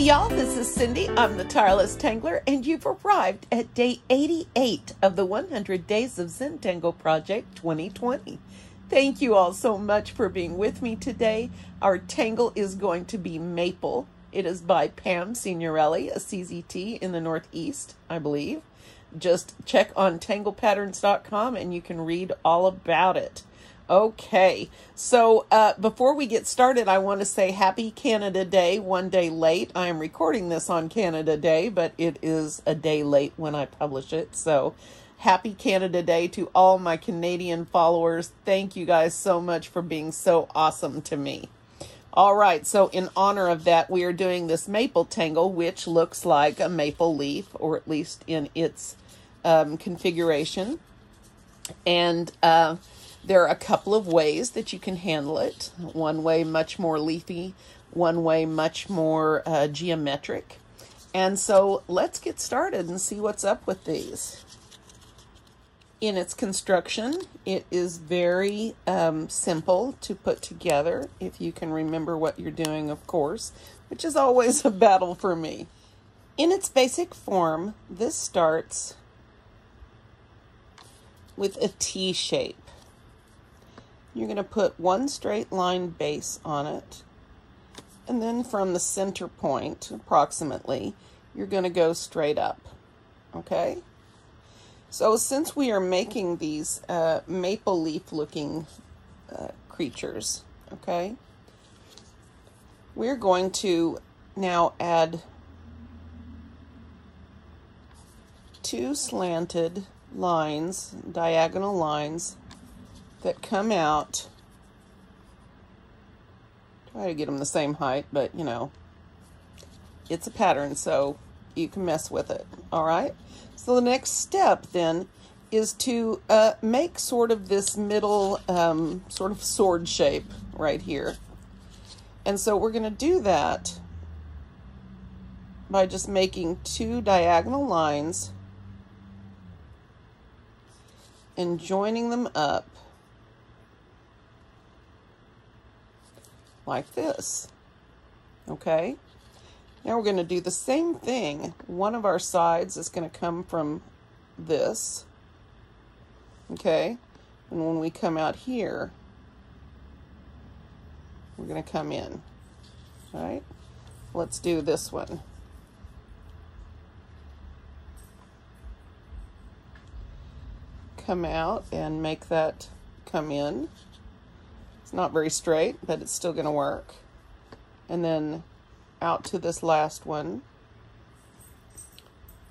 y'all, this is Cindy. I'm the Tireless Tangler, and you've arrived at day 88 of the 100 Days of Zentangle Project 2020. Thank you all so much for being with me today. Our tangle is going to be Mayple. It is by Pam Signorelli, a CZT in the Northeast, I believe. Just check on tanglepatterns.com and you can read all about it. Okay, so before we get started, I want to say Happy Canada Day, one day late. I am recording this on Canada Day, but it is a day late when I publish it. So Happy Canada Day to all my Canadian followers. Thank you guys so much for being so awesome to me. All right, so in honor of that, we are doing this maple tangle, which looks like a maple leaf, or at least in its configuration. And there are a couple of ways that you can handle it. One way much more leafy, one way much more geometric. And so let's get started and see what's up with these. In its construction, it is very simple to put together, if you can remember what you're doing, of course, which is always a battle for me. In its basic form, this starts with a T shape. You're going to put one straight line base on it, and then from the center point, approximately, you're going to go straight up, okay? So since we are making these maple leaf looking creatures, okay, we're going to now add two slanted lines, diagonal lines, that come out. Try to get them the same height, but you know, it's a pattern, so you can mess with it. All right, so the next step then is to make sort of this middle sort of sword shape right here. And so we're going to do that by just making two diagonal lines and joining them up like this. Okay, now we're going to do the same thing. One of our sides is going to come from this, okay, and when we come out here, we're going to come in. All right, let's do this one. Come out and make that come in. It's not very straight, but it's still going to work. And then out to this last one,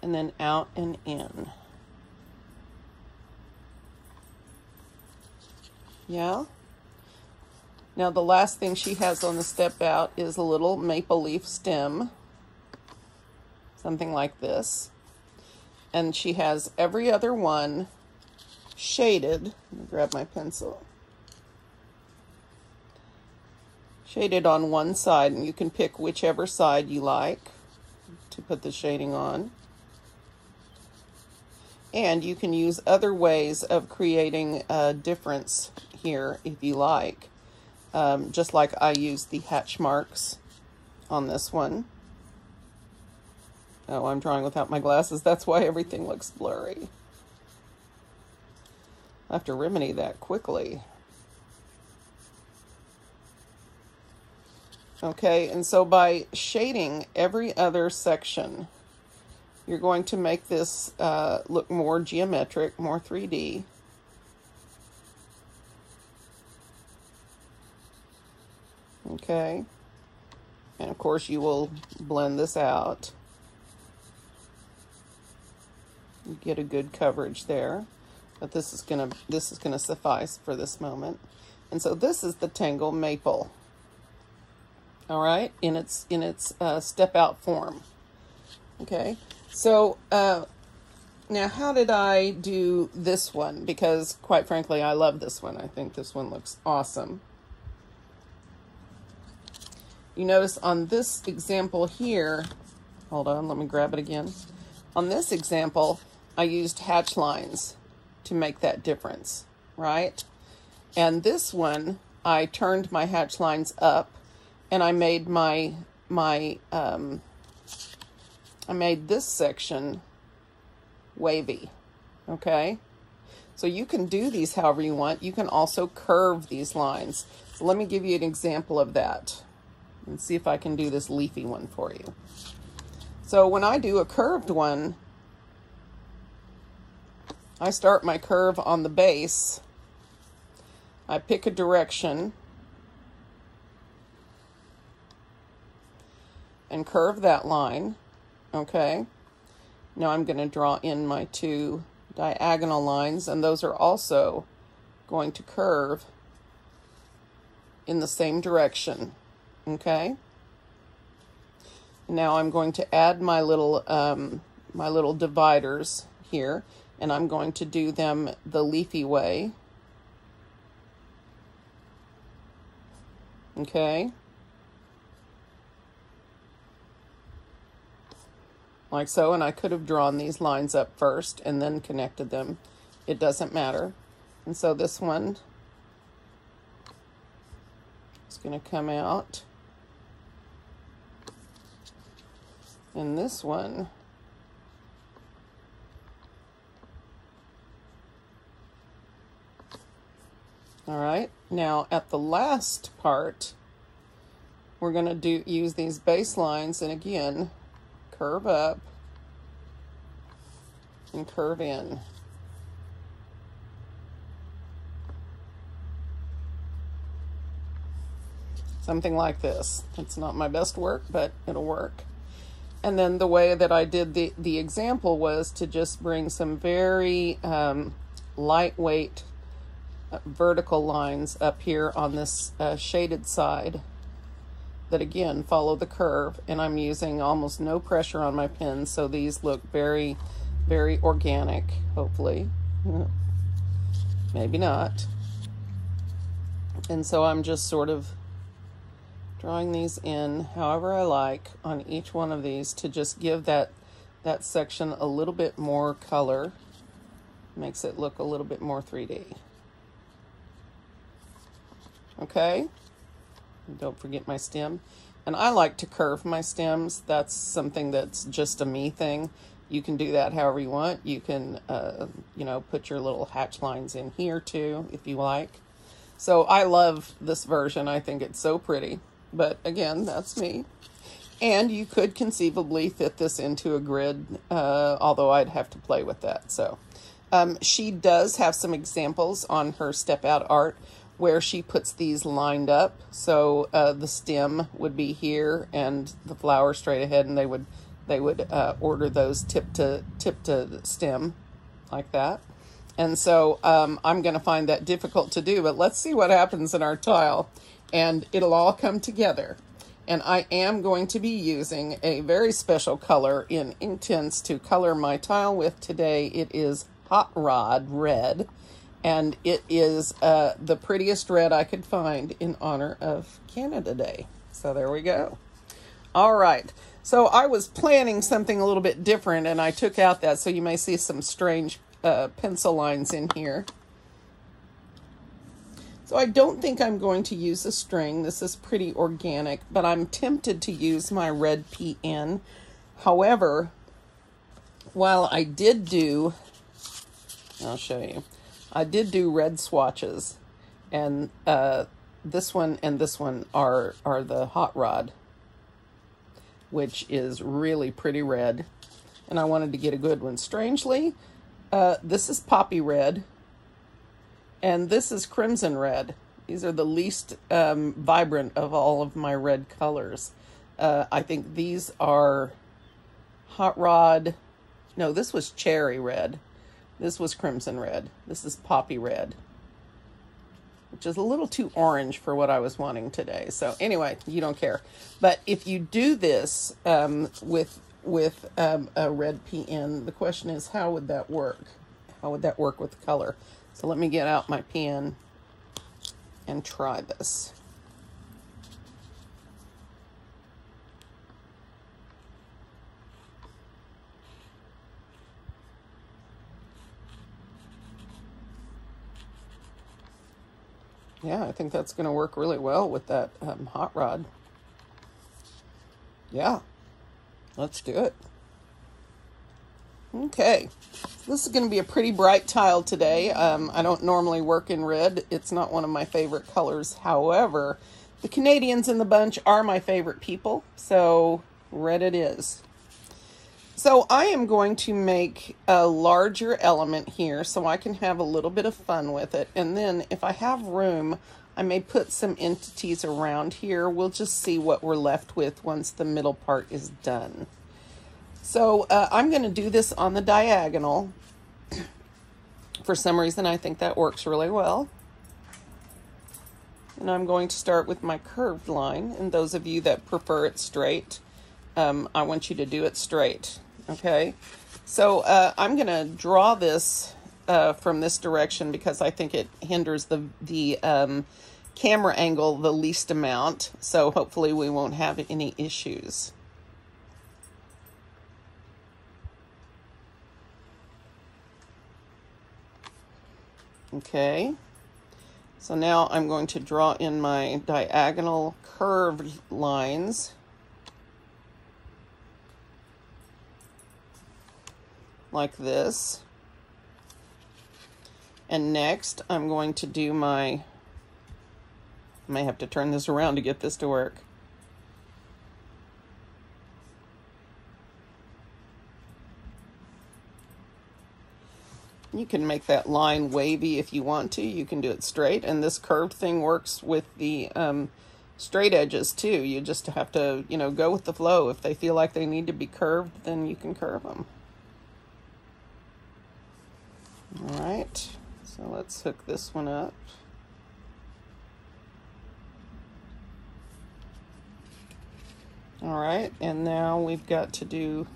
and then out and in. Yeah? Now the last thing she has on the step out is a little maple leaf stem, something like this. And she has every other one shaded. Let me grab my pencil. Shaded on one side, and you can pick whichever side you like to put the shading on. And you can use other ways of creating a difference here if you like. Just like I used the hatch marks on this one. Oh, I'm drawing without my glasses. That's why everything looks blurry. I have to remedy that quickly. Okay, and so by shading every other section, you're going to make this look more geometric, more 3D. Okay, and of course you will blend this out. You get a good coverage there, but this is gonna suffice for this moment. And so this is the Tangle Maple. All right, in its step out form. Okay, so now how did I do this one? Because quite frankly, I love this one. I think this one looks awesome. You notice on this example here, hold on, let me grab it again. On this example, I used hatch lines to make that difference, right? And this one, I turned my hatch lines up, and I made my I made this section wavy, okay? So you can do these however you want. You can also curve these lines. So let me give you an example of that and see if I can do this leafy one for you. So when I do a curved one, I start my curve on the base. I pick a direction and curve that line, okay? Now I'm going to draw in my two diagonal lines, and those are also going to curve in the same direction, okay? Now I'm going to add my little dividers here, and I'm going to do them the leafy way, okay? Like so, and I could have drawn these lines up first and then connected them. It doesn't matter. And so this one is going to come out. And this one all right, now at the last part, we're going to use these baselines, and again, curve up and curve in. Something like this. It's not my best work, but it'll work. And then the way that I did the example was to just bring some very lightweight vertical lines up here on this shaded side that again follow the curve, and I'm using almost no pressure on my pen, so these look very, very organic, hopefully. Maybe not. And so I'm just sort of drawing these in however I like on each one of these to just give that section a little bit more color. Makes it look a little bit more 3D. Okay? And don't forget my stem. And I like to curve my stems. That's something that's just a me thing. You can do that however you want. You can, you know, put your little hatch lines in here too, if you like. So I love this version. I think it's so pretty. But again, that's me. And you could conceivably fit this into a grid, although I'd have to play with that. So she does have some examples on her step out art where she puts these lined up. So the stem would be here and the flower straight ahead, and they would order those tip to stem like that. And so I'm going to find that difficult to do, but let's see what happens in our tile, and it'll all come together. And I am going to be using a very special color in Inktense to color my tile with today. It is Hot Rod Red, and it is the prettiest red I could find in honor of Canada Day. So there we go. All right. So I was planning something a little bit different, and I took out that, so you may see some strange pencil lines in here. So I don't think I'm going to use a string. This is pretty organic, but I'm tempted to use my red PN. However, while I did do, I'll show you, I did do red swatches, and this one and this one are the Hot Rod, which is really pretty red, and I wanted to get a good one. Strangely, this is Poppy Red, and this is Crimson Red. These are the least vibrant of all of my red colors. I think these are Hot Rod. No, this was Cherry Red. This was Crimson Red. This is Poppy Red, which is a little too orange for what I was wanting today. So anyway, you don't care. But if you do this with a red PN, the question is, how would that work? How would that work with color? So let me get out my pen and try this. Yeah, I think that's going to work really well with that Hot Rod. Yeah, let's do it. Okay, this is going to be a pretty bright tile today. I don't normally work in red. It's not one of my favorite colors. However, the Canadians in the bunch are my favorite people, so red it is. So I am going to make a larger element here so I can have a little bit of fun with it. And then if I have room, I may put some entities around here. We'll just see what we're left with once the middle part is done. So I'm going to do this on the diagonal. For some reason, I think that works really well. And I'm going to start with my curved line. And those of you that prefer it straight, I want you to do it straight. Okay, so I'm going to draw this from this direction because I think it hinders the camera angle the least amount. So hopefully we won't have any issues. Okay, so now I'm going to draw in my diagonal curved lines. Like this. And next I'm going to do I may have to turn this around to get this to work. You can make that line wavy if you want to. You can do it straight, and this curved thing works with the straight edges too. You just have to, you know, go with the flow. If they feel like they need to be curved, then you can curve them. All right, so let's hook this one up. All right, and now we've got to do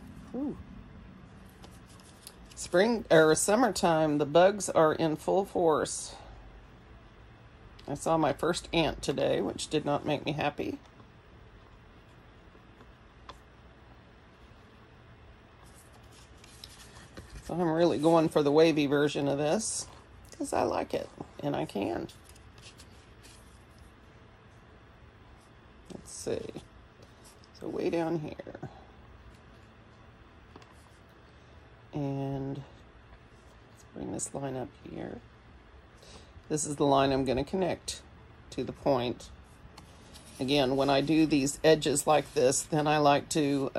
spring or summertime. The bugs are in full force. I saw my first ant today, which did not make me happy. So I'm really going for the wavy version of this because I like it and I can. Let's see. So way down here. And let's bring this line up here. This is the line I'm going to connect to the point. Again, when I do these edges like this, then I like to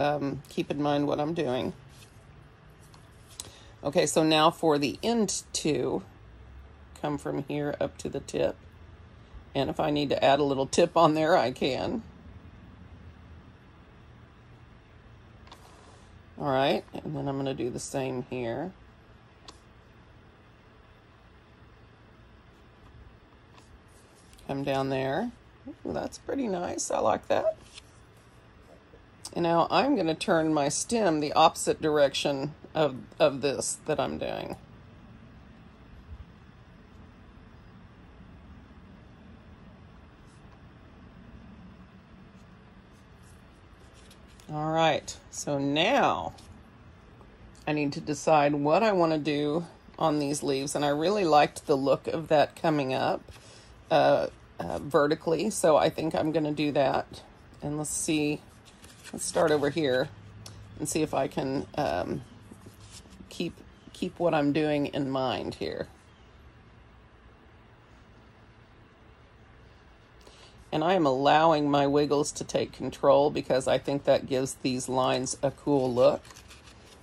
keep in mind what I'm doing. Okay, so now for the end two, come from here up to the tip. And if I need to add a little tip on there, I can. All right, and then I'm going to do the same here. Come down there. Ooh, that's pretty nice. I like that. And now I'm going to turn my stem the opposite direction of this that I'm doing. All right, so now I need to decide what I want to do on these leaves, and I really liked the look of that coming up vertically, so I think I'm going to do that. And let's see, let's start over here and see if I can keep what I'm doing in mind here. And I am allowing my wiggles to take control because I think that gives these lines a cool look.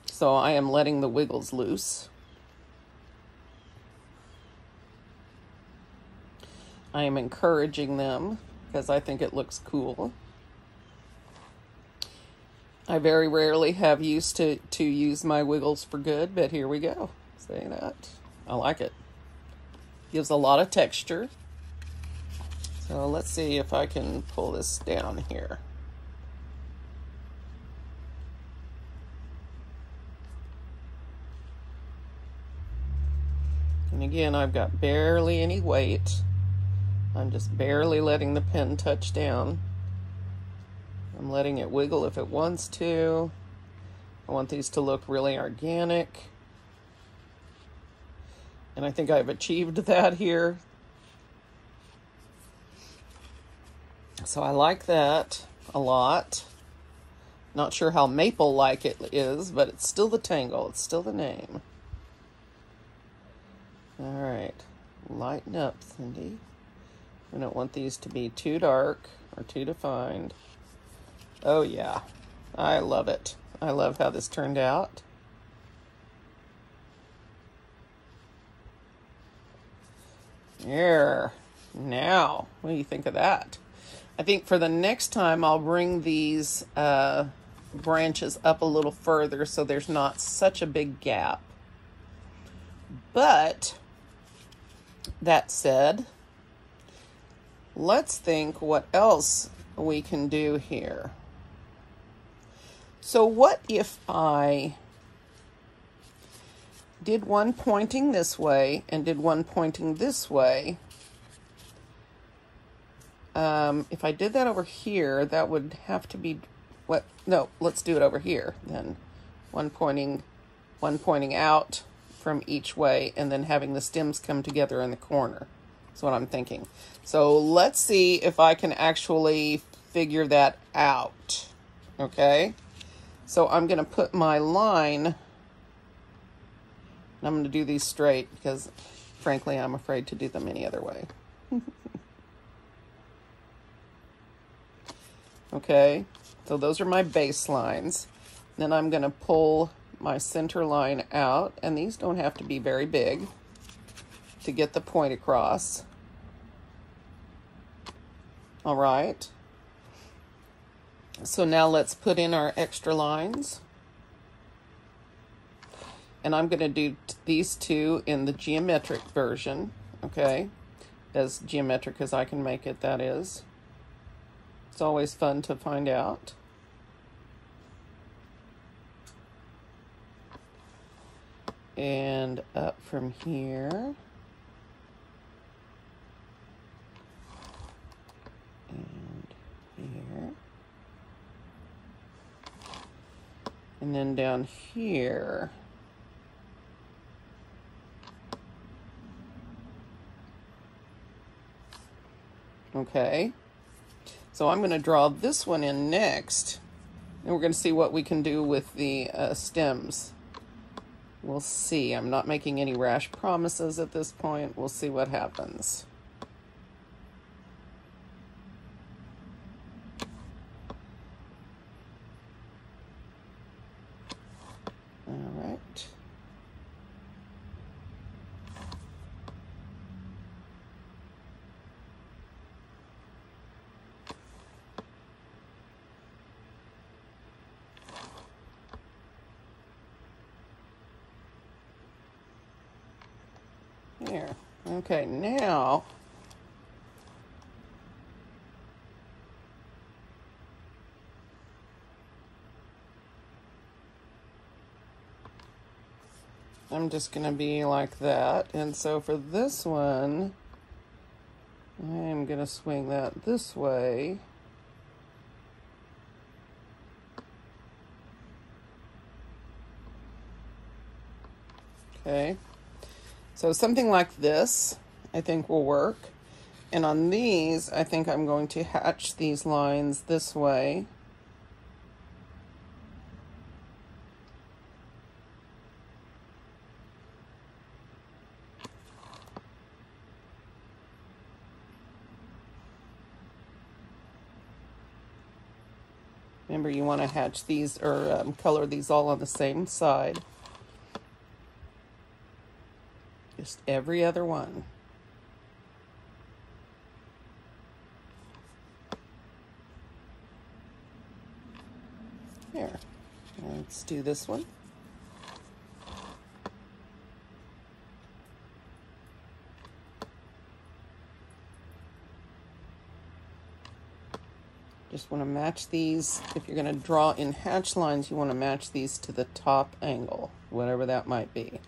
So I am letting the wiggles loose. I am encouraging them because I think it looks cool. I very rarely have used to use my wiggles for good, but here we go. Say that. I like it. Gives a lot of texture. So let's see if I can pull this down here. And again, I've got barely any weight. I'm just barely letting the pen touch down. I'm letting it wiggle if it wants to. I want these to look really organic. And I think I've achieved that here. So I like that a lot. Not sure how Mayple like it is, but it's still the tangle. It's still the name. All right. Lighten up, Cindy. We don't want these to be too dark or too defined. Oh, yeah. I love it. I love how this turned out. There. Now, what do you think of that? I think for the next time, I'll bring these branches up a little further so there's not such a big gap. But that said, let's think what else we can do here. So what if I did one pointing this way and did one pointing this way? If I did that over here, that would have to be what? No, let's do it over here then. One pointing out from each way, and then having the stems come together in the corner. That's what I'm thinking. So let's see if I can actually figure that out. Okay. So I'm going to put my line, and I'm going to do these straight because, frankly, I'm afraid to do them any other way. Okay, so those are my baselines. Then I'm going to pull my center line out, and these don't have to be very big to get the point across. All right. So now let's put in our extra lines. And I'm going to do these two in the geometric version, okay? As geometric as I can make it, that is. It's always fun to find out. And up from here. And here. And then down here. Okay. So I'm going to draw this one in next, and we're going to see what we can do with the stems. We'll see. I'm not making any rash promises at this point. We'll see what happens. All right. There. Okay, now I'm just going to be like that. And so for this one, I'm going to swing that this way. Okay. So something like this, I think will work. And on these, I think I'm going to hatch these lines this way. Remember, you want to hatch these or color these all on the same side. Just every other one. Here, let's do this one. Just want to match these. If you're going to draw in hatch lines, you want to match these to the top angle, whatever that might be.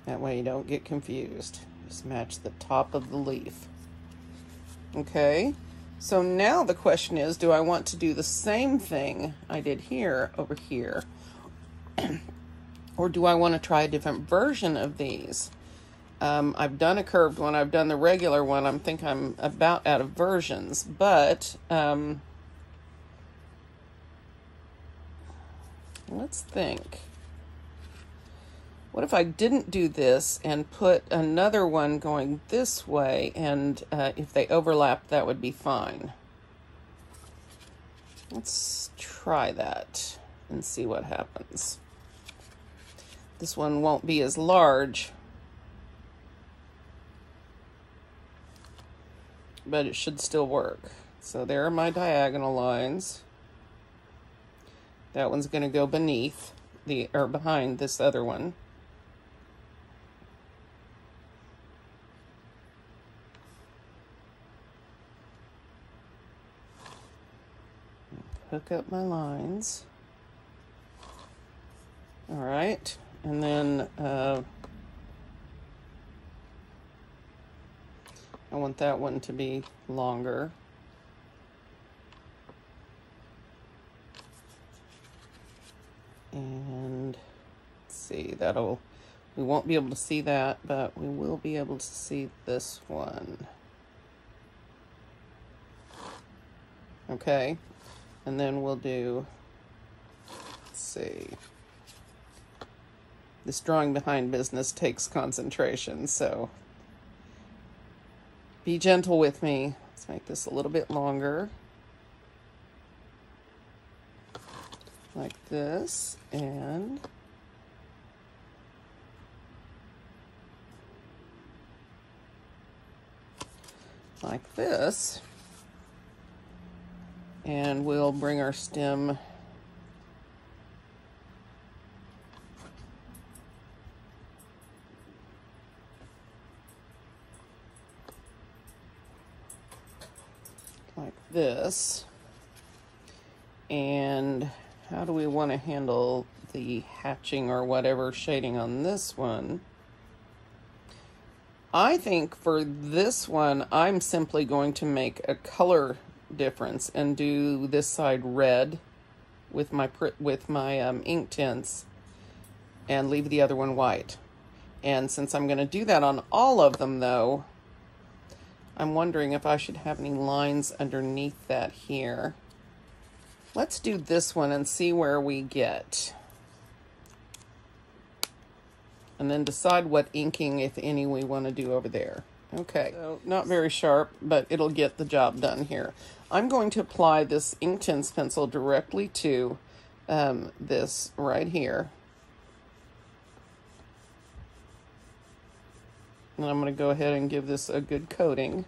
That way you don't get confused. Just match the top of the leaf. Okay, so now the question is, do I want to do the same thing I did here over here? Or do I want to try a different version of these? I've done a curved one, I've done the regular one. I think I'm about out of versions, but let's think. What if I didn't do this and put another one going this way, and if they overlap, that would be fine. Let's try that and see what happens. This one won't be as large, but it should still work. So there are my diagonal lines. That one's going to go beneath or behind this other one. Hook up my lines. All right, and then I want that one to be longer. And let's see, we won't be able to see that, but we will be able to see this one. Okay, and then we'll do, let's see. This drawing behind business takes concentration, so be gentle with me. Let's make this a little bit longer. Like this, and like this. And we'll bring our stem like this. And how do we want to handle the hatching or whatever shading on this one? I think for this one, I'm simply going to make a color difference and do this side red with my ink tints and leave the other one white. And since I'm going to do that on all of them though, I'm wondering if I should have any lines underneath that here. Let's do this one and see where we get. And then decide what inking, if any, we want to do over there. Okay, so not very sharp, but it'll get the job done here. I'm going to apply this Inktense pencil directly to this right here. And I'm going to go ahead and give this a good coating.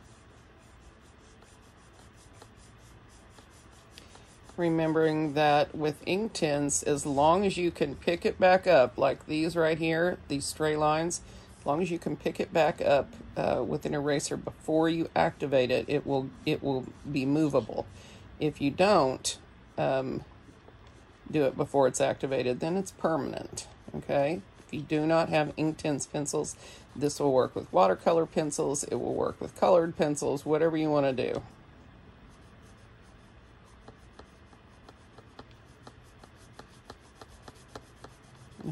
Remembering that with Inktense, as long as you can pick it back up, like these right here, these stray lines, as long as you can pick it back up with an eraser before you activate it, it will be movable. If you don't do it before it's activated, then it's permanent. Okay. If you do not have Inktense pencils, this will work with watercolor pencils. It will work with colored pencils. Whatever you want to do.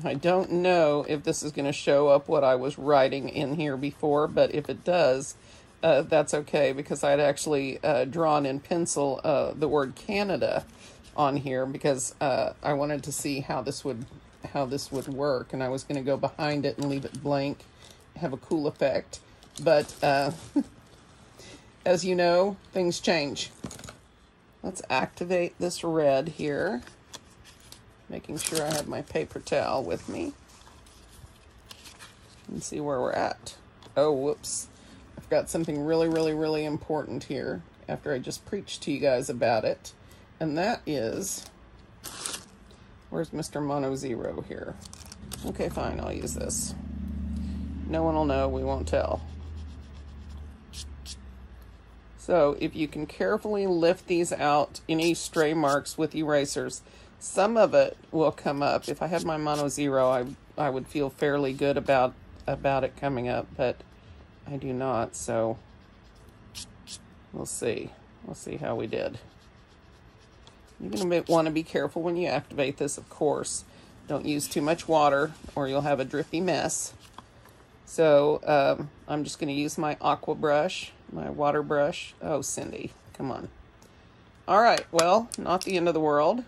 I don't know if this is going to show up what I was writing in here before, but if it does, that's okay, because I'd actually drawn in pencil the word Canada on here because I wanted to see how this would work, and I was going to go behind it and leave it blank, have a cool effect. But as you know, things change. Let's activate this red here. Making sure I have my paper towel with me. And see where we're at. Oh, whoops. I've got something really, really, really important here after I just preached to you guys about it. And that is, where's Mr. Mono Zero here? Okay, fine, I'll use this. No one will know, we won't tell. So if you can carefully lift these out, any stray marks with erasers, some of it will come up. If I had my Mono Zero, I would feel fairly good about it coming up, but I do not, so we'll see. We'll see how we did. You're going to want to be careful when you activate this, of course. Don't use too much water or you'll have a drippy mess. So I'm just going to use my aqua brush, my water brush. Oh, Cindy, come on. All right, well, not the end of the world.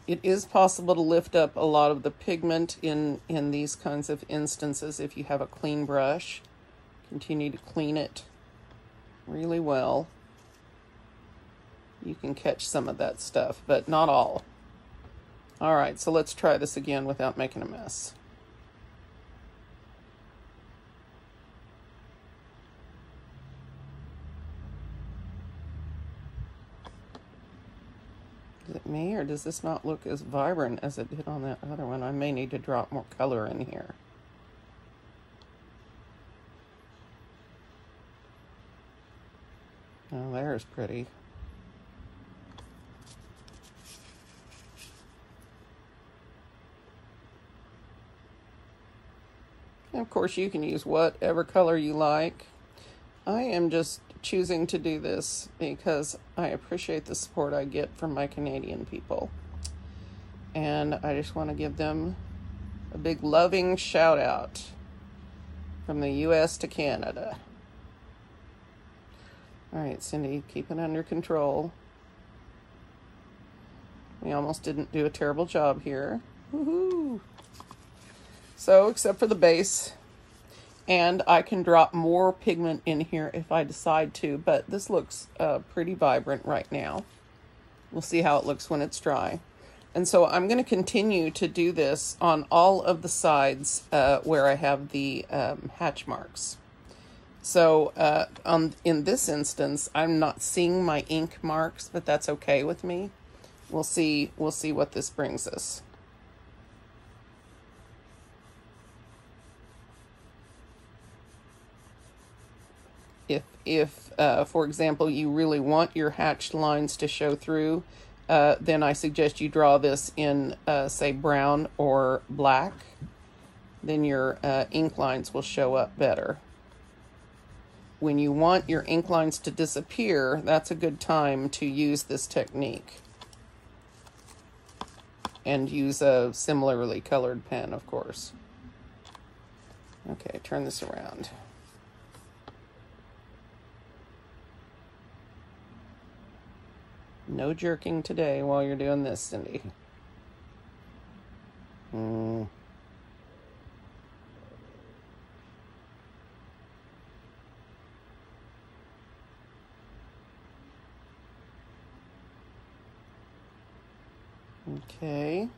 It is possible to lift up a lot of the pigment in these kinds of instances if you have a clean brush. Continue to clean it really well. You can catch some of that stuff, but not all. All right, so let's try this again without making a mess. Is it me, or does this not look as vibrant as it did on that other one? I may need to drop more color in here. Oh, there's pretty. And of course, you can use whatever color you like. I am just choosing to do this because I appreciate the support I get from my Canadian people. And I just want to give them a big loving shout out from the US to Canada. All right, Cindy, keep it under control. We almost didn't do a terrible job here. Woohoo! So, except for the base, and I can drop more pigment in here if I decide to, but this looks pretty vibrant right now. We'll see how it looks when it's dry. And so I'm going to continue to do this on all of the sides where I have the hatch marks. So in this instance, I'm not seeing my ink marks, but that's okay with me. We'll see what this brings us. If for example, you really want your hatched lines to show through, then I suggest you draw this in, say, brown or black. Then your ink lines will show up better. When you want your ink lines to disappear, that's a good time to use this technique. And use a similarly colored pen, of course. Okay, turn this around. No jerking today while you're doing this, Cindy. Okay.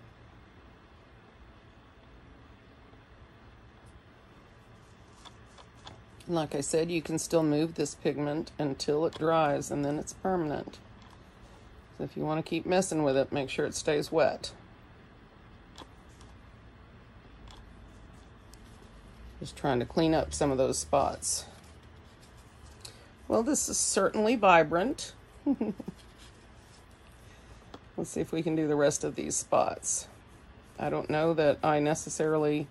Like I said, you can still move this pigment until it dries, and then it's permanent. So if you want to keep messing with it, make sure it stays wet. Just trying to clean up some of those spots. Well, this is certainly vibrant. Let's see if we can do the rest of these spots. I don't know that I necessarily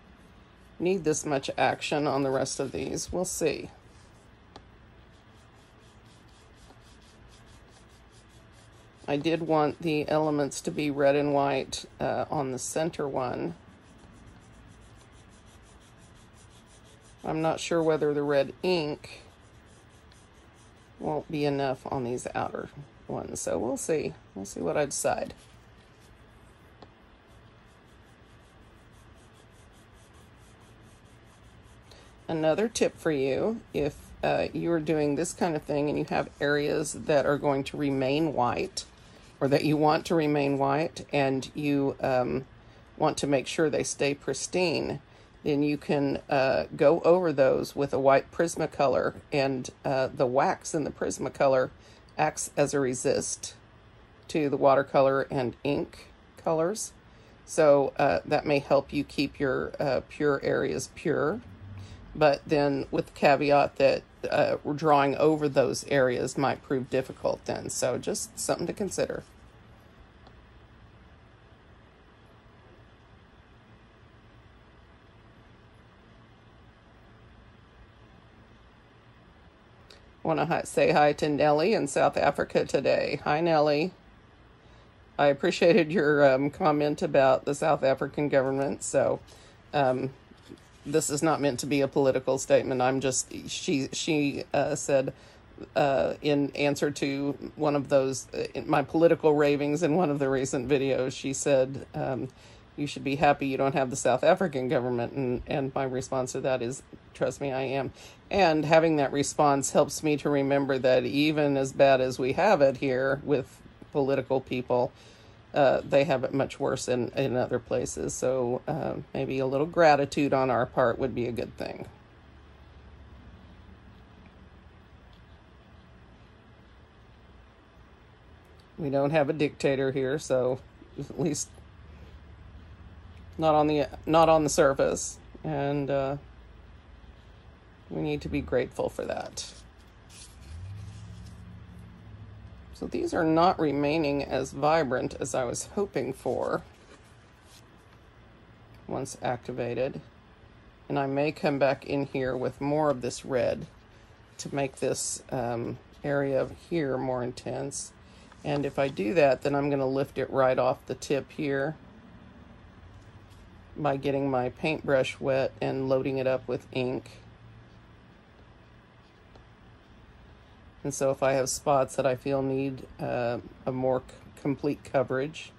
need this much action on the rest of these. We'll see. I did want the elements to be red and white on the center one. I'm not sure whether the red ink won't be enough on these outer ones, so we'll see. We'll see what I decide. Another tip for you, if you're doing this kind of thing and you have areas that are going to remain white, or that you want to remain white, and you want to make sure they stay pristine, then you can go over those with a white Prismacolor, and the wax in the Prismacolor acts as a resist to the watercolor and ink colors. So that may help you keep your pure areas pure. But then with the caveat that drawing over those areas might prove difficult then. So just something to consider. I want to say hi to Nellie in South Africa today. Hi, Nellie. I appreciated your comment about the South African government. So this is not meant to be a political statement. I'm just, she said in answer to one of those, my political ravings in one of the recent videos, she said, you should be happy you don't have the South African government. And my response to that is, trust me, I am. And having that response helps me to remember that even as bad as we have it here with political people, they have it much worse in other places. So maybe a little gratitude on our part would be a good thing. We don't have a dictator here, so at least not on the surface, and we need to be grateful for that. So these are not remaining as vibrant as I was hoping for once activated, and I may come back in here with more of this red to make this area here more intense. And if I do that, then I'm going to lift it right off the tip here by getting my paintbrush wet and loading it up with ink. And so if I have spots that I feel need a more complete coverage,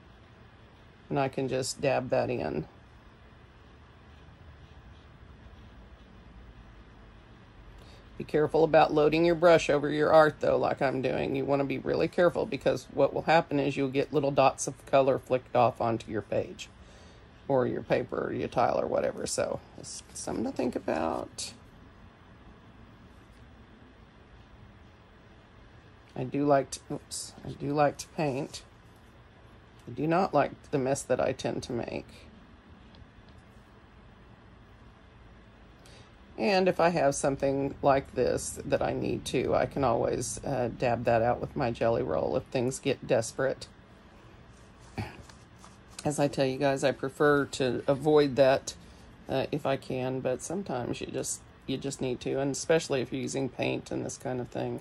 then I can just dab that in. Be careful about loading your brush over your art though, like I'm doing. You want to be really careful, because what will happen is you'll get little dots of color flicked off onto your page or your paper or your tile or whatever. So it's something to think about. I do like to paint. I do not like the mess that I tend to make. And if I have something like this that I need to, I can always dab that out with my jelly roll if things get desperate. As I tell you guys, I prefer to avoid that if I can, but sometimes you just need to, and especially if you're using paint and this kind of thing.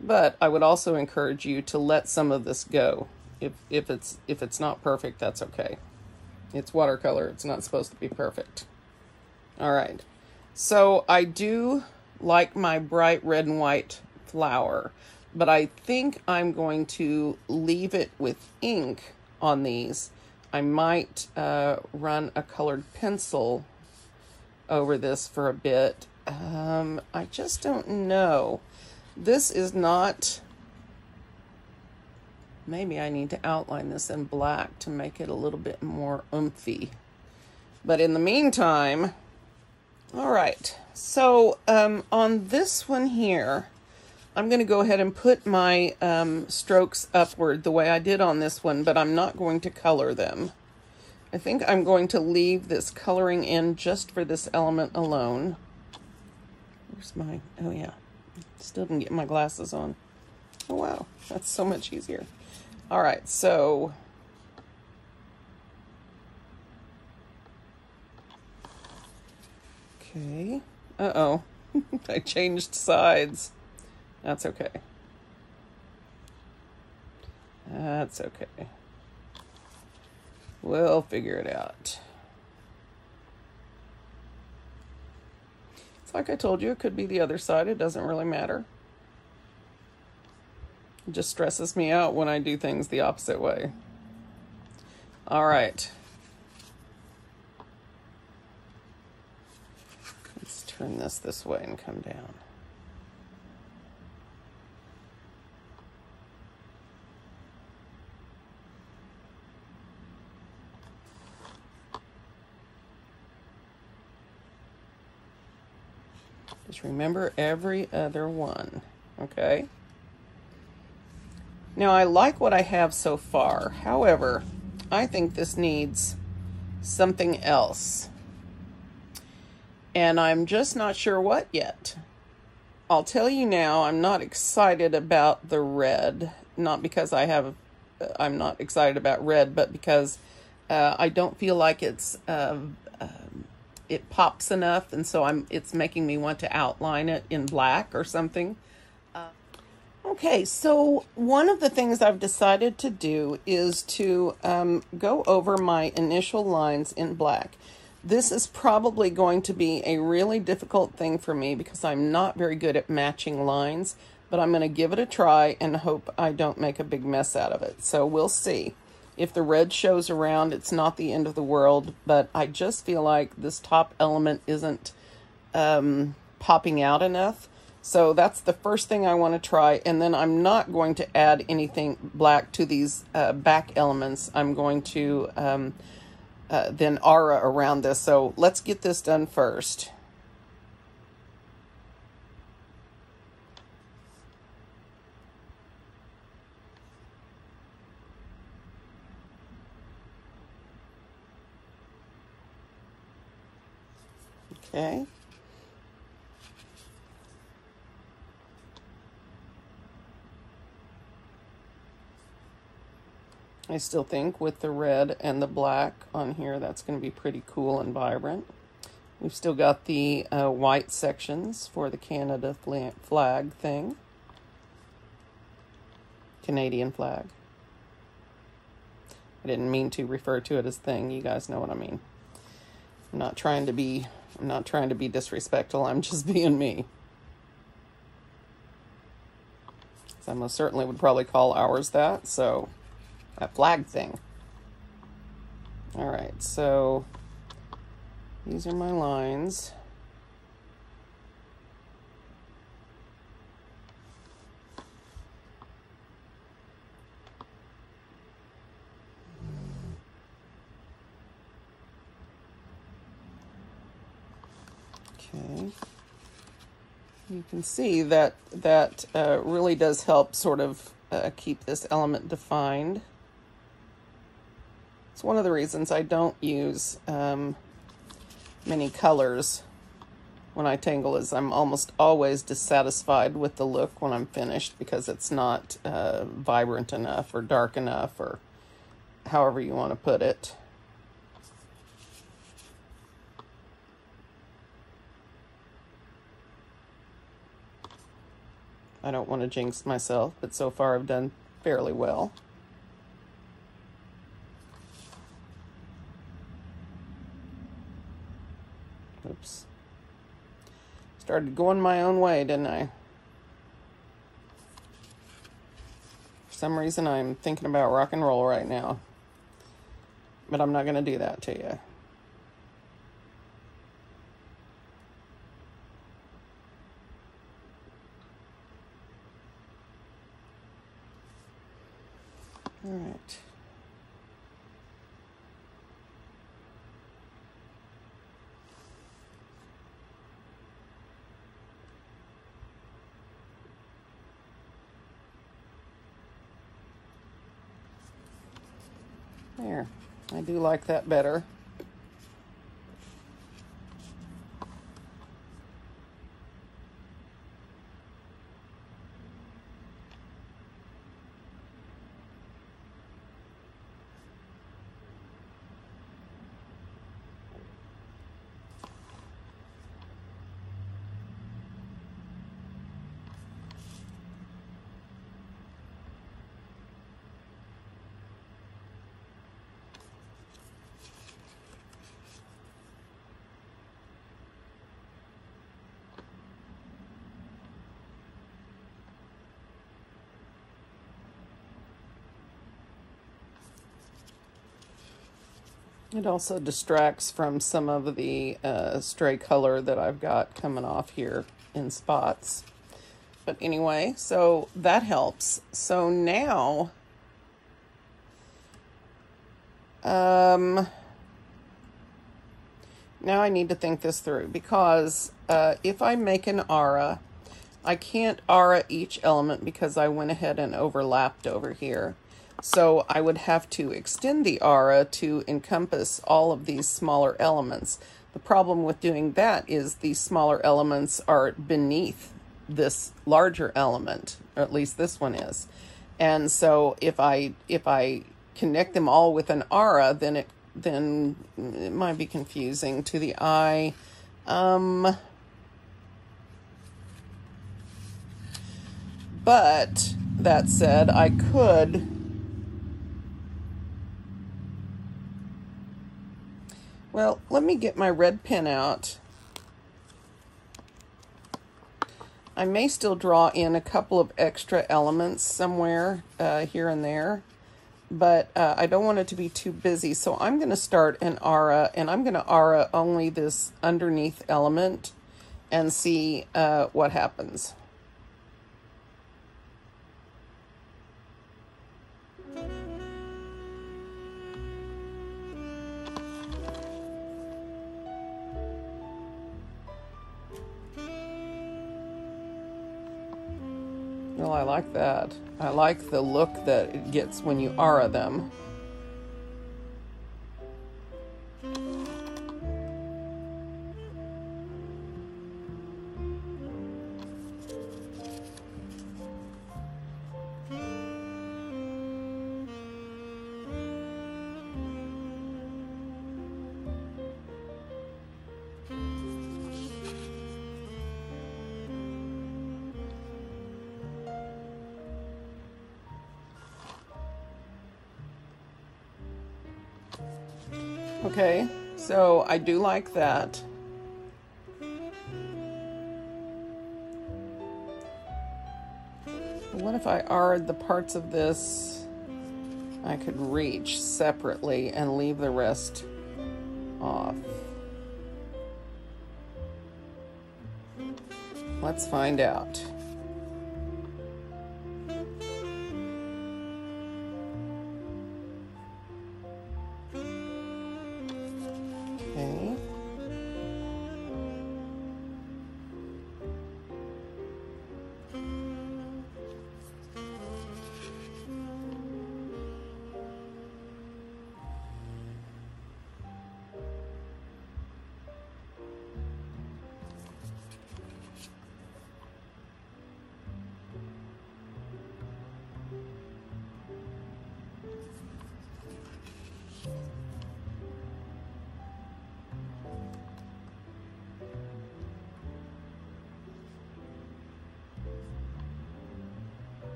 But I would also encourage you to let some of this go. If it's not perfect, that's okay. It's watercolor. It's not supposed to be perfect. All right. So I do like my bright red and white flower, but I think I'm going to leave it with ink on these. I might run a colored pencil over this for a bit. I just don't know. This is not, maybe I need to outline this in black to make it a little bit more oomphy. But in the meantime, all right, so on this one here, I'm going to go ahead and put my strokes upward the way I did on this one, but I'm not going to color them. I think I'm going to leave this coloring in just for this element alone. Where's my, oh yeah. Still didn't get my glasses on. Oh wow, that's so much easier. All right, so okay. Uh-oh. I changed sides. That's okay. That's okay. We'll figure it out. It's like I told you, it could be the other side. It doesn't really matter. It just stresses me out when I do things the opposite way. All right. Let's turn this way and come down. Just remember every other one, okay? Now, I like what I have so far. However, I think this needs something else. And I'm just not sure what yet. I'll tell you now, I'm not excited about the red. Not because I'm not excited about red, but because I don't feel like it pops enough, and so it's making me want to outline it in black or something. Okay, so one of the things I've decided to do is to go over my initial lines in black. This is probably going to be a really difficult thing for me because I'm not very good at matching lines, but I'm going to give it a try and hope I don't make a big mess out of it. So we'll see. If the red shows around, it's not the end of the world, but I just feel like this top element isn't popping out enough. So that's the first thing I want to try, and then I'm not going to add anything black to these back elements. I'm going to then aura around this. So let's get this done first. Okay. I still think with the red and the black on here, that's going to be pretty cool and vibrant. We've still got the white sections for the Canada flag thing. Canadian flag. I didn't mean to refer to it as thing. You guys know what I mean. I'm not trying to be disrespectful. I'm just being me. So I most certainly would probably call ours that, so that flag thing. All right, so these are my lines. Okay. You can see that really does help sort of keep this element defined. It's one of the reasons I don't use many colors when I tangle, is I'm almost always dissatisfied with the look when I'm finished because it's not vibrant enough or dark enough, or however you want to put it. I don't want to jinx myself, but so far I've done fairly well. Oops. Started going my own way, didn't I? For some reason I'm thinking about rock and roll right now. But I'm not going to do that to you. All right. There. I do like that better. It also distracts from some of the stray color that I've got coming off here in spots. But anyway, so that helps. So now, now I need to think this through, because if I make an aura, I can't aura each element because I went ahead and overlapped over here. So I would have to extend the aura to encompass all of these smaller elements. The problem with doing that is these smaller elements are beneath this larger element, or at least this one is. And so if I connect them all with an aura, then it might be confusing to the eye. But that said, I could well, let me get my red pen out. I may still draw in a couple of extra elements somewhere here and there, but I don't want it to be too busy. So I'm going to start an aura, and I'm going to aura only this underneath element and see what happens. Well, I like that. I like the look that it gets when you aura them. Okay, so I do like that. What if I auraed the parts of this I could reach separately and leave the rest off? Let's find out. Okay.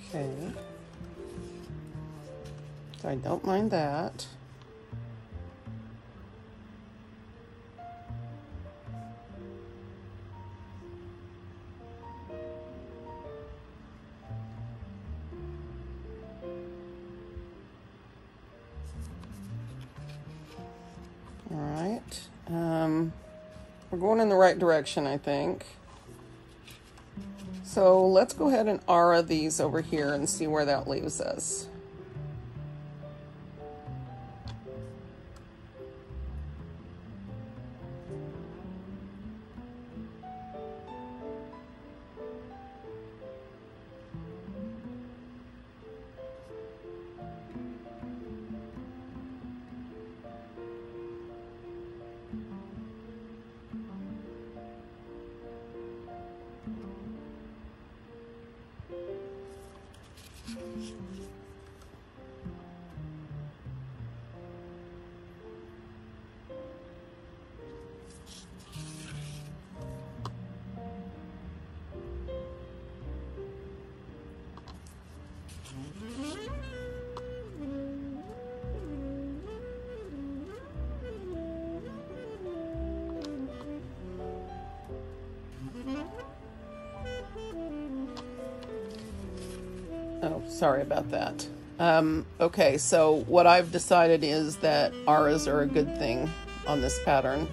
Okay. So I don't mind that. All right. We're going in the right direction, I think. So let's go ahead and aura these over here and see where that leaves us. Oh, sorry about that. Okay, so what I've decided is that auras are a good thing on this pattern.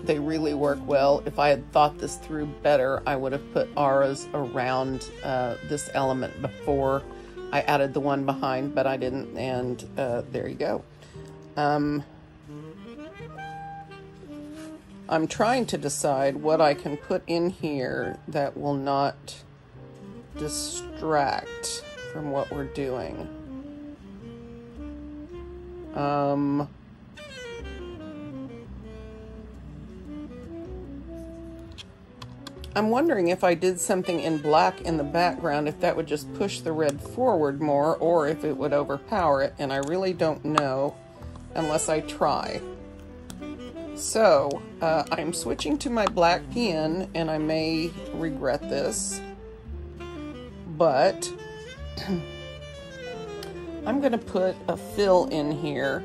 They really work well. If I had thought this through better, I would have put auras around this element before I added the one behind, but I didn't, and there you go. I'm trying to decide what I can put in here that will not distract from what we're doing. I'm wondering if I did something in black in the background, if that would just push the red forward more, or if it would overpower it, and I really don't know unless I try. So, I'm switching to my black pen, and I may regret this, but I'm going to put a fill in here,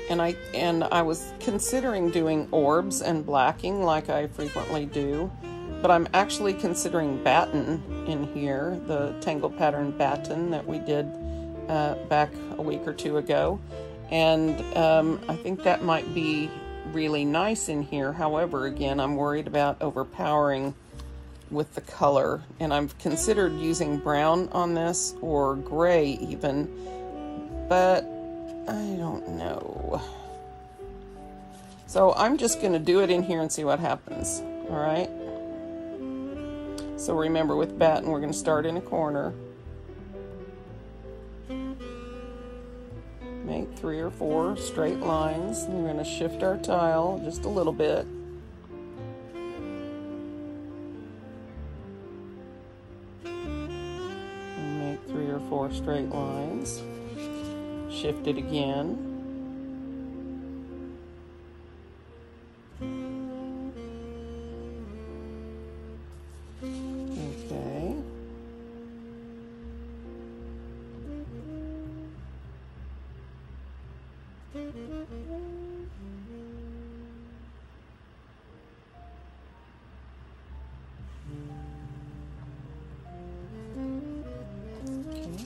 and I was considering doing orbs and blacking like I frequently do, but I'm actually considering batten in here, the tangle pattern batten that we did back a week or two ago, and I think that might be really nice in here. However, again, I'm worried about overpowering with the color, and I've considered using brown on this or gray even, but I don't know. So I'm just going to do it in here and see what happens. All right. So remember, with batten, we're going to start in a corner. Make 3 or 4 straight lines. We're going to shift our tile just a little bit. And make 3 or 4 straight lines. Shift it again. Okay.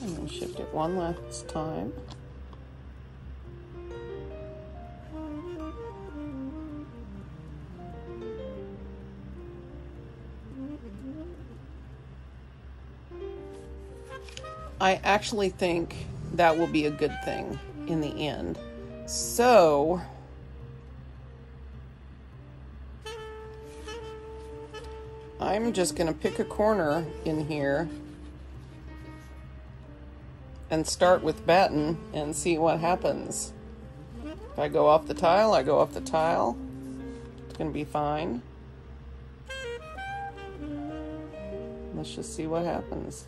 I'm going to shift it one last time. I actually think that will be a good thing in the end. So I'm just going to pick a corner in here and start with batten and see what happens. If I go off the tile, I go off the tile. It's going to be fine. Let's just see what happens.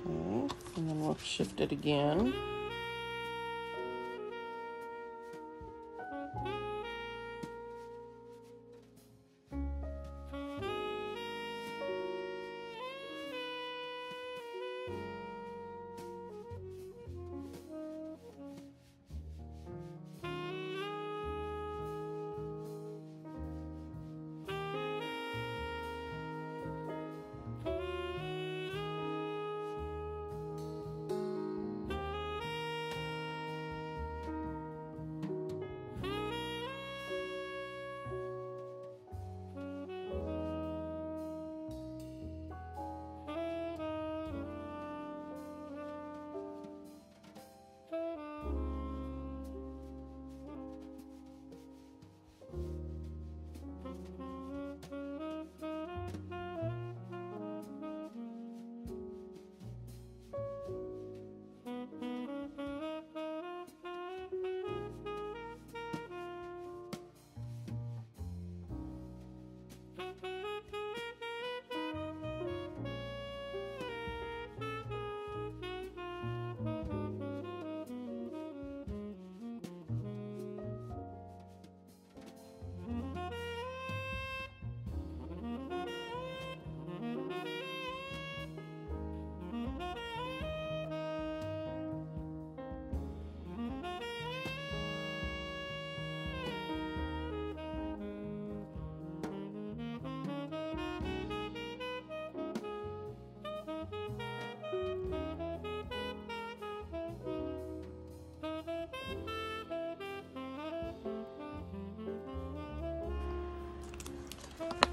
Okay, and then we'll shift it again.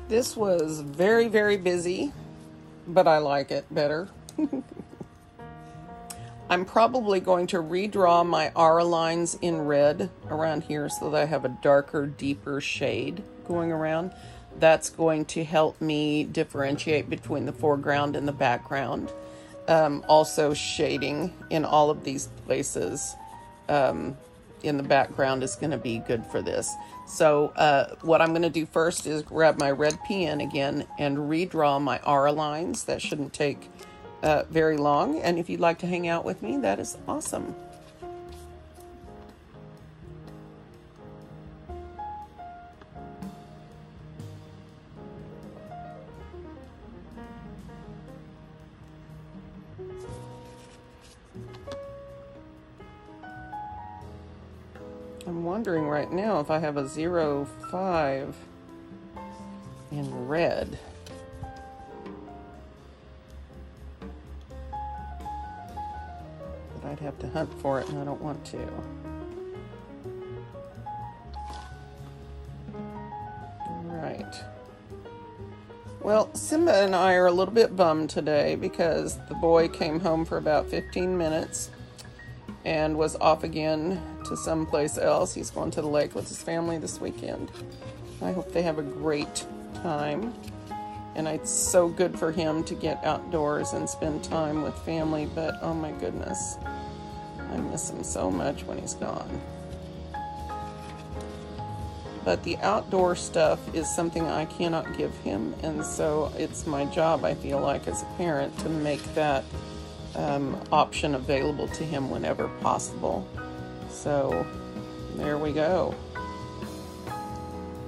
This was very, very busy, but I like it better. I'm probably going to redraw my R lines in red around here so that I have a darker, deeper shade going around. That's going to help me differentiate between the foreground and the background. Also, shading in all of these places in the background is going to be good for this. So what I'm going to do first is grab my red pen again and redraw my R lines. That shouldn't take very long, and if you'd like to hang out with me, that is awesome. I'm wondering right now if I have a 0.5 in red. But I'd have to hunt for it, and I don't want to. Alright. Well, Simba and I are a little bit bummed today because the boy came home for about 15 minutes and was off again to someplace else. He's going to the lake with his family this weekend. I hope they have a great time. And it's so good for him to get outdoors and spend time with family, but oh my goodness, I miss him so much when he's gone. But the outdoor stuff is something I cannot give him, and so it's my job, I feel like, as a parent to make that option available to him whenever possible. So there we go.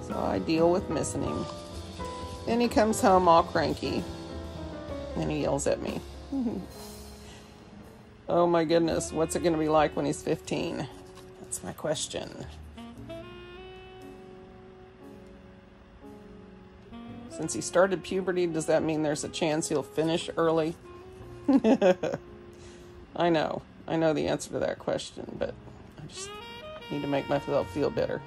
So I deal with missing him. Then he comes home all cranky and he yells at me. Oh my goodness, what's it going to be like when he's 15? That's my question. Since he started puberty, does that mean there's a chance he'll finish early? I know the answer to that question, but I just need to make myself feel better.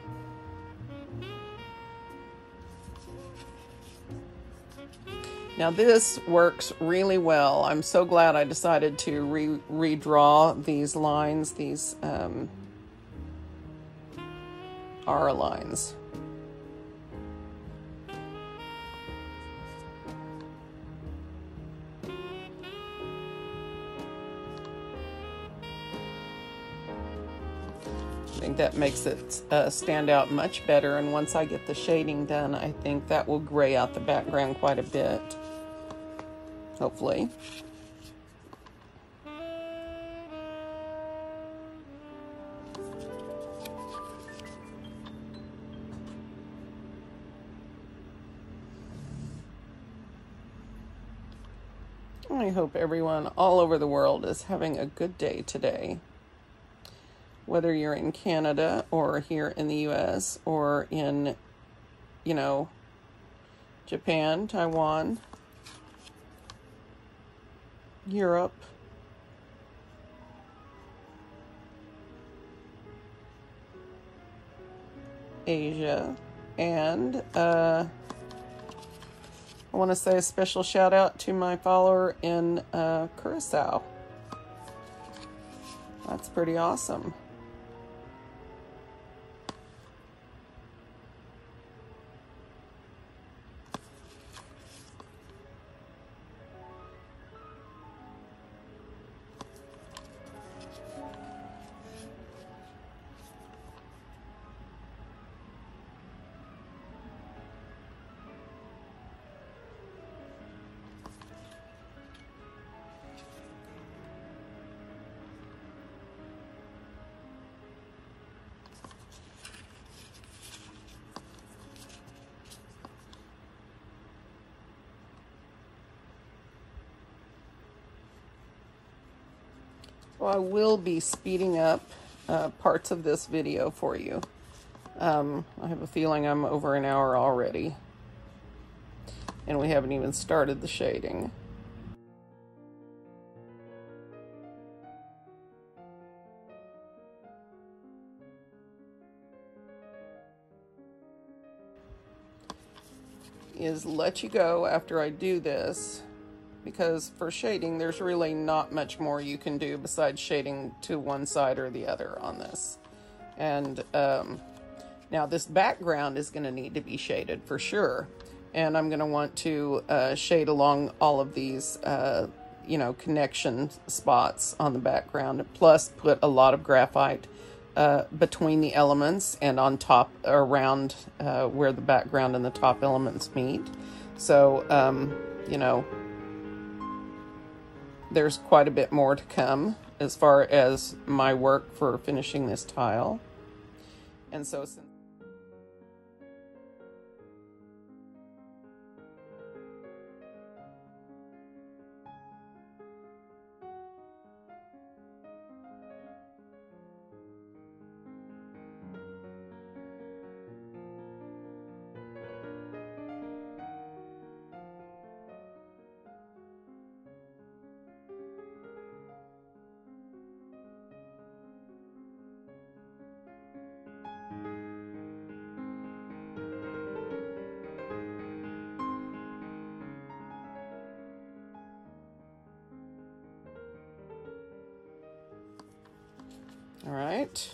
Now this works really well. I'm so glad I decided to redraw these lines, these R lines. I think that makes it stand out much better, and once I get the shading done, I think that will gray out the background quite a bit, hopefully. I hope everyone all over the world is having a good day today. Whether you're in Canada or here in the US or in, you know, Japan, Taiwan, Europe, Asia, and I want to say a special shout out to my follower in Curacao. That's pretty awesome. So I will be speeding up parts of this video for you. I have a feeling I'm over an hour already, and we haven't even started the shading. Is let you go after I do this because for shading, there's really not much more you can do besides shading to one side or the other on this. And now this background is going to need to be shaded for sure. And I'm going to want to shade along all of these, you know, connection spots on the background, plus put a lot of graphite between the elements and on top, around where the background and the top elements meet. So, you know, there's quite a bit more to come as far as my work for finishing this tile. And so all right.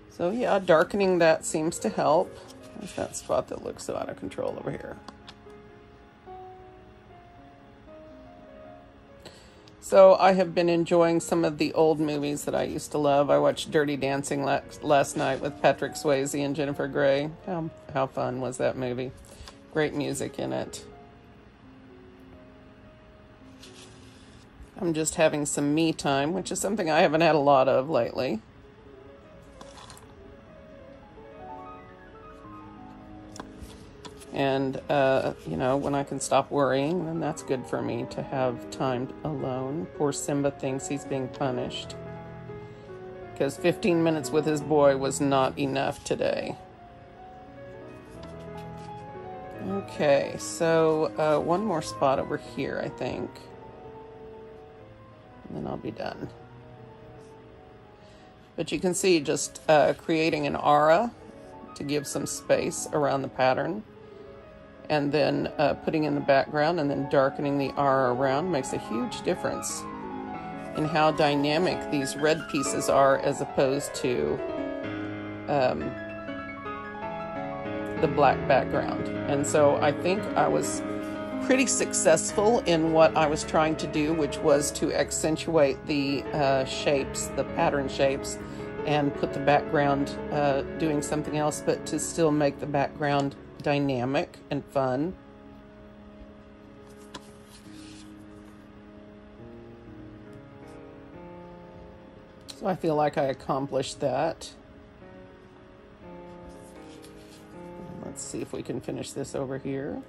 So yeah, darkening that seems to help. There's that spot that looks so out of control over here. So I have been enjoying some of the old movies that I used to love. I watched Dirty Dancing last night with Patrick Swayze and Jennifer Grey. How fun was that movie? Great music in it. I'm just having some me time, which is something I haven't had a lot of lately. And, you know, when I can stop worrying, then that's good for me to have time alone. Poor Simba thinks he's being punished, because 15 minutes with his boy was not enough today. Okay, so one more spot over here, I think. And then I'll be done. But you can see just creating an aura to give some space around the pattern, and then putting in the background and then darkening the aura around makes a huge difference in how dynamic these red pieces are as opposed to the black background. And so I think I was pretty successful in what I was trying to do, which was to accentuate the shapes, the pattern shapes, and put the background doing something else, but to still make the background dynamic and fun. So I feel like I accomplished that. Let's see if we can finish this over here.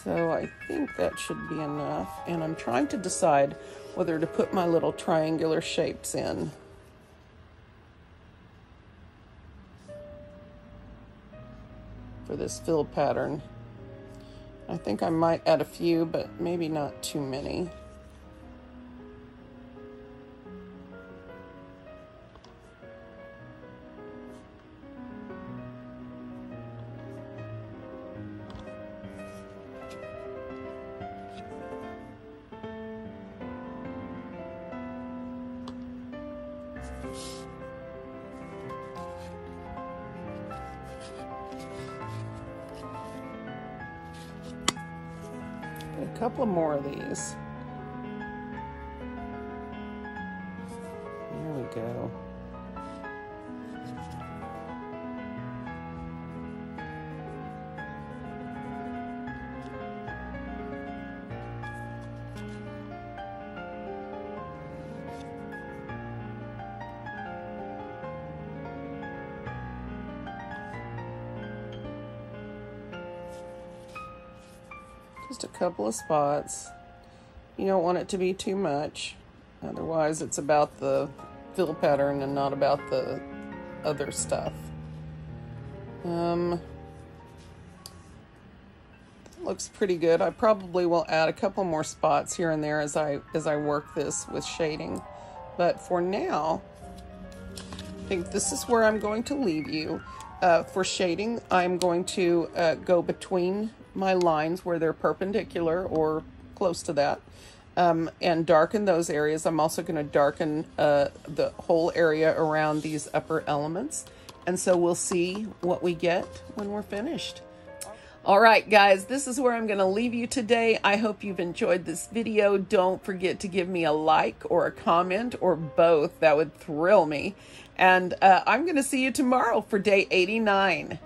So I think that should be enough, and I'm trying to decide whether to put my little triangular shapes in. For this fill pattern. I think I might add a few, but maybe not too many. A couple more of these. There we go. Just a couple of spots. You don't want it to be too much, otherwise it's about the fill pattern and not about the other stuff. Looks pretty good. I probably will add a couple more spots here and there as I work this with shading, but for now I think this is where I'm going to leave you. For shading, I'm going to go between my lines where they're perpendicular or close to that, and darken those areas. I'm also going to darken the whole area around these upper elements, and so we'll see what we get when we're finished. All right, guys, this is where I'm going to leave you today. I hope you've enjoyed this video. Don't forget to give me a like or a comment or both. That would thrill me. And I'm going to see you tomorrow for day 89.